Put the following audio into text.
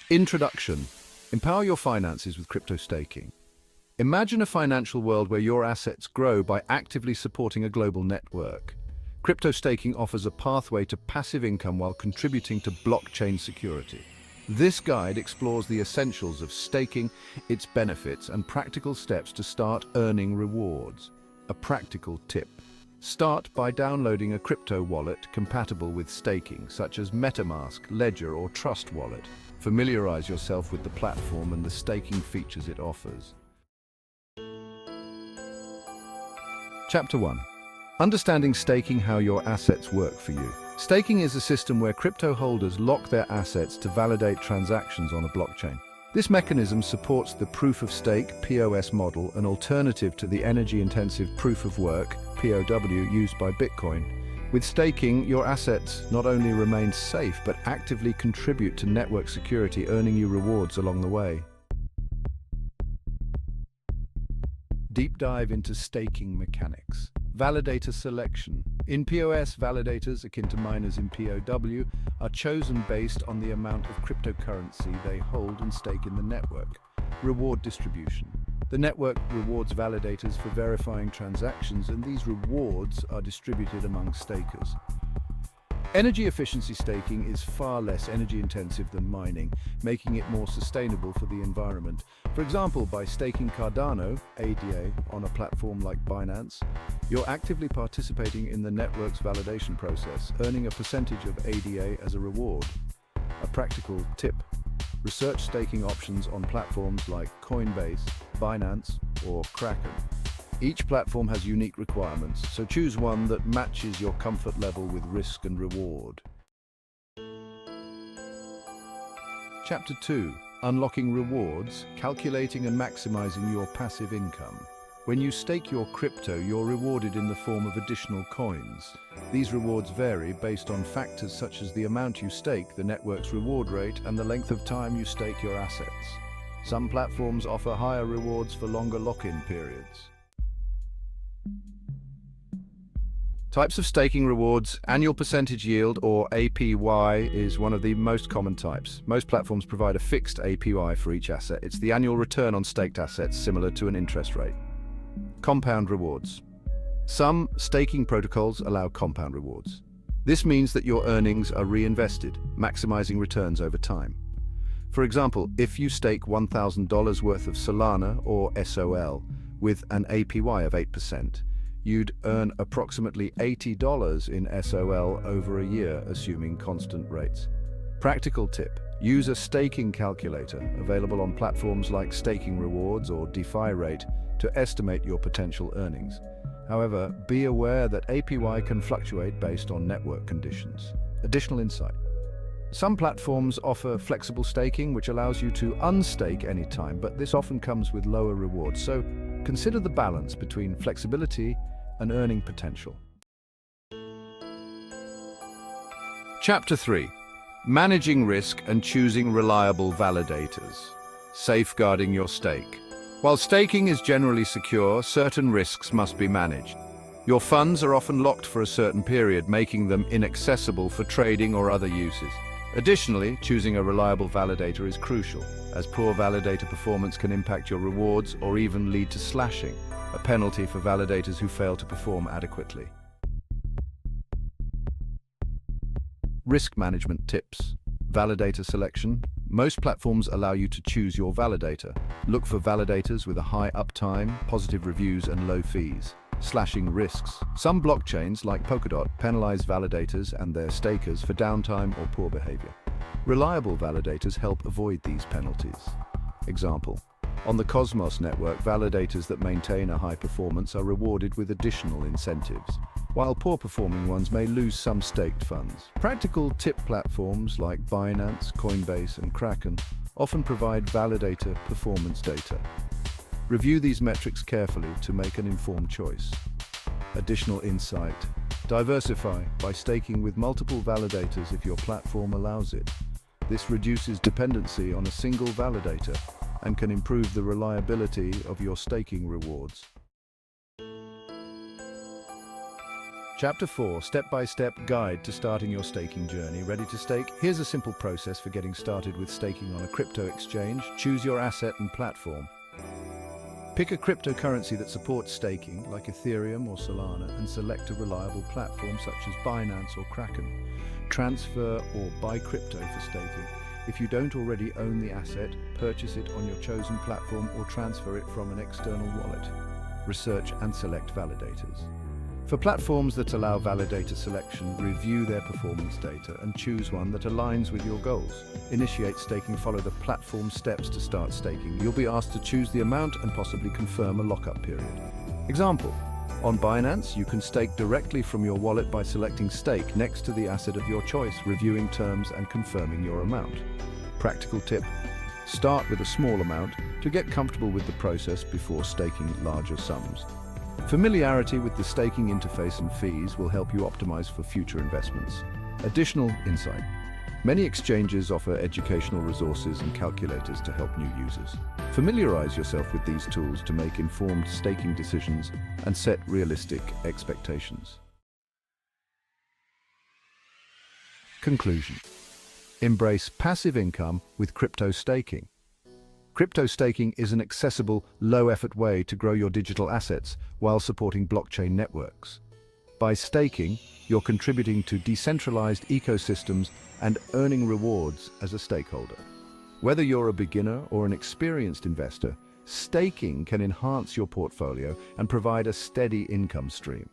Introduction. Empower your finances with crypto staking. Imagine a financial world where your assets grow by actively supporting a global network. Crypto staking offers a pathway to passive income while contributing to blockchain security. This guide explores the essentials of staking, its benefits, and practical steps to start earning rewards. A practical tip. Start by downloading a crypto wallet compatible with staking, such as MetaMask, Ledger, or Trust Wallet. Familiarize yourself with the platform and the staking features it offers. Chapter 1. Understanding staking, how your assets work for you. Staking is a system where crypto holders lock their assets to validate transactions on a blockchain. This mechanism supports the proof-of-stake (POS) model, an alternative to the energy-intensive proof-of-work (POW) used by Bitcoin. With staking, your assets not only remain safe but actively contribute to network security, earning you rewards along the way. Deep dive into staking mechanics. Validator selection. In POS, validators, akin to miners in POW, are chosen based on the amount of cryptocurrency they hold and stake in the network. Reward distribution. The network rewards validators for verifying transactions, and these rewards are distributed among stakers. Energy efficiency staking is far less energy-intensive than mining, making it more sustainable for the environment. For example, by staking Cardano, ADA, on a platform like Binance, you're actively participating in the network's validation process, earning a percentage of ADA as a reward. A practical tip. Research staking options on platforms like Coinbase, Binance, or Kraken. Each platform has unique requirements, so choose one that matches your comfort level with risk and reward. Chapter 2. Unlocking rewards, calculating and maximizing your passive income. When you stake your crypto, you're rewarded in the form of additional coins. These rewards vary based on factors such as the amount you stake, the network's reward rate, and the length of time you stake your assets. Some platforms offer higher rewards for longer lock-in periods. Types of staking rewards. Annual percentage yield, or APY, is one of the most common types. Most platforms provide a fixed APY for each asset. It's the annual return on staked assets, similar to an interest rate. Compound rewards. Some staking protocols allow compound rewards. This means that your earnings are reinvested, maximizing returns over time. For example, if you stake $1,000 worth of Solana, or SOL, with an APY of 8%, you'd earn approximately $80 in SOL over a year, assuming constant rates. Practical tip. Use a staking calculator, available on platforms like Staking Rewards or DeFi Rate, to estimate your potential earnings. However, be aware that APY can fluctuate based on network conditions. Additional insight. Some platforms offer flexible staking, which allows you to unstake anytime, but this often comes with lower rewards. So consider the balance between flexibility and earning potential. Chapter 3. Managing risk and choosing reliable validators. Safeguarding your stake. While staking is generally secure, certain risks must be managed. Your funds are often locked for a certain period, making them inaccessible for trading or other uses. Additionally, choosing a reliable validator is crucial, as poor validator performance can impact your rewards or even lead to slashing, a penalty for validators who fail to perform adequately. Risk management tips. Validator selection. Most platforms allow you to choose your validator. Look for validators with a high uptime, positive reviews, and low fees. Slashing risks. Some blockchains, like Polkadot, penalize validators and their stakers for downtime or poor behavior. Reliable validators help avoid these penalties. Example. On the Cosmos network, validators that maintain a high performance are rewarded with additional incentives, while poor-performing ones may lose some staked funds. Practical tip platforms like Binance, Coinbase, and Kraken often provide validator performance data. Review these metrics carefully to make an informed choice. Additional insight. Diversify by staking with multiple validators if your platform allows it. This reduces dependency on a single validator and can improve the reliability of your staking rewards. Chapter 4, Step-by-Step Guide to Starting Your Staking Journey. Ready to stake? Here's a simple process for getting started with staking on a crypto exchange. Choose your asset and platform. Pick a cryptocurrency that supports staking, like Ethereum or Solana, and select a reliable platform such as Binance or Kraken. Transfer or buy crypto for staking. If you don't already own the asset, purchase it on your chosen platform or transfer it from an external wallet. Research and select validators. For platforms that allow validator selection, review their performance data and choose one that aligns with your goals. Initiate staking. Follow the platform steps to start staking. You'll be asked to choose the amount and possibly confirm a lockup period. Example: on Binance, you can stake directly from your wallet by selecting Stake next to the asset of your choice, reviewing terms and confirming your amount. Practical tip: start with a small amount to get comfortable with the process before staking larger sums. Familiarity with the staking interface and fees will help you optimize for future investments. Additional insight: many exchanges offer educational resources and calculators to help new users. Familiarize yourself with these tools to make informed staking decisions and set realistic expectations. Conclusion: embrace passive income with crypto staking. Crypto staking is an accessible, low-effort way to grow your digital assets while supporting blockchain networks. By staking, you're contributing to decentralized ecosystems and earning rewards as a stakeholder. Whether you're a beginner or an experienced investor, staking can enhance your portfolio and provide a steady income stream.